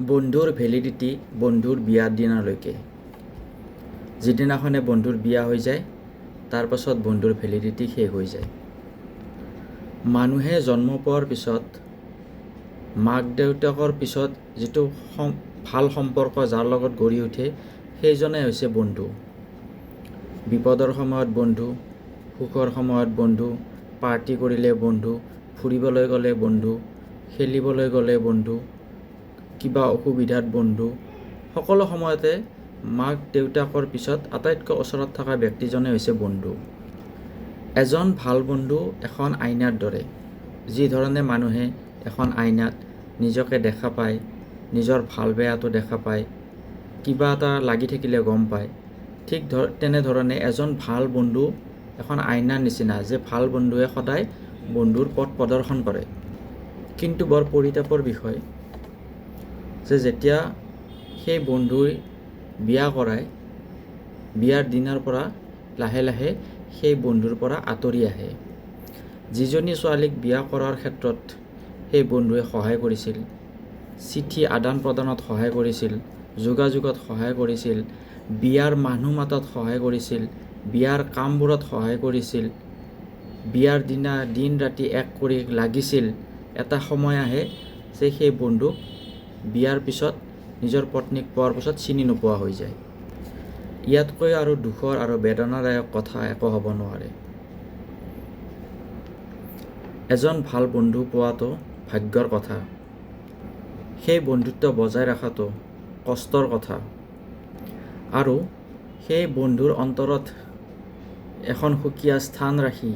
বন্ধুৰ ভেলিডিটি বন্ধুৰ বিয়াৰ দিনালৈকে। যিদিনাখনে বন্ধুৰ বিয়া হৈ যায় তাৰ পাছত বন্ধুৰ ভেলিডিটি শেষ হৈ যায়। মানুহে জন্ম পোৱাৰ পিছত মাক দেউতাকৰ পিছত যিটো ভাল সম্পৰ্ক যাৰ লগত গঢ়ি উঠে সেইজনে হৈছে বন্ধু। বিপদৰ সময়ত বন্ধু, সুখৰ সময়ত বন্ধু, পাৰ্টি কৰিলে বন্ধু, ফুৰিবলৈ গ'লে বন্ধু, খেলিবলৈ গ'লে বন্ধু, কিবা অসুবিধাত বন্ধু। সকলো সময়তে মাক দেউতাকৰ পিছত আটাইতকৈ ওচৰত থকা ব্যক্তিজনে হৈছে বন্ধু। এজন ভাল বন্ধু এখন আইনাৰ দৰে। যি ধৰণে মানুহে এখন আইনাত নিজকে দেখা পায়, নিজৰ ভাল বেয়াটো দেখা পায়, কিবা এটা লাগি থাকিলে গম পায়, ঠিক তেনেধৰণে এজন ভাল বন্ধু এখন আইনাৰ নিচিনা, যে ভাল বন্ধুৱে সদায় বন্ধুৰ পথ প্ৰদৰ্শন কৰে। কিন্তু বৰ পৰিতাপৰ বিষয় যে যেতিয়া সেই বন্ধুই বিয়া কৰায়, বিয়াৰ দিনাৰ পৰা লাহে লাহে সেই বন্ধুৰ পৰা আঁতৰি আহে। যিজনী ছোৱালীক বিয়া কৰাৰ ক্ষেত্ৰত সেই বন্ধুৱে সহায় কৰিছিল, চিঠি আদান প্ৰদানত সহায় কৰিছিল, যোগাযোগত সহায় কৰিছিল, বিয়াৰ মানুহ মাতাত সহায় কৰিছিল, বিয়াৰ কামবোৰত সহায় কৰিছিল, বিয়াৰ দিনা দিন ৰাতি এক কৰি লাগিছিল, এটা সময় আহে যে সেই বন্ধুক বিয়াৰ পিছত নিজৰ পত্নীক পোৱাৰ পিছত চিনি নোপোৱা হৈ যায়। ইয়াতকৈ আৰু দুখৰ আৰু বেদনাদায়ক কথা একো হ'ব নোৱাৰে। এজন ভাল বন্ধু পোৱাটো ভাগ্যৰ কথা। সেই বন্ধুত্ব বজাই ৰখাটো কষ্টৰ কথা। আৰু সেই বন্ধুৰ অন্তৰত এখন সুকীয়া স্থান ৰাখি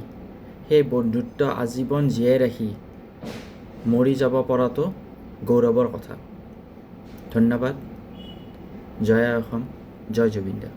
সেই বন্ধুত্ব আজীৱন জীয়াই ৰাখি মৰি যাব পৰাটো গৌৰৱৰ কথা। ধন্যবাদ। জয় আই অসম, জয় জুবিন দা।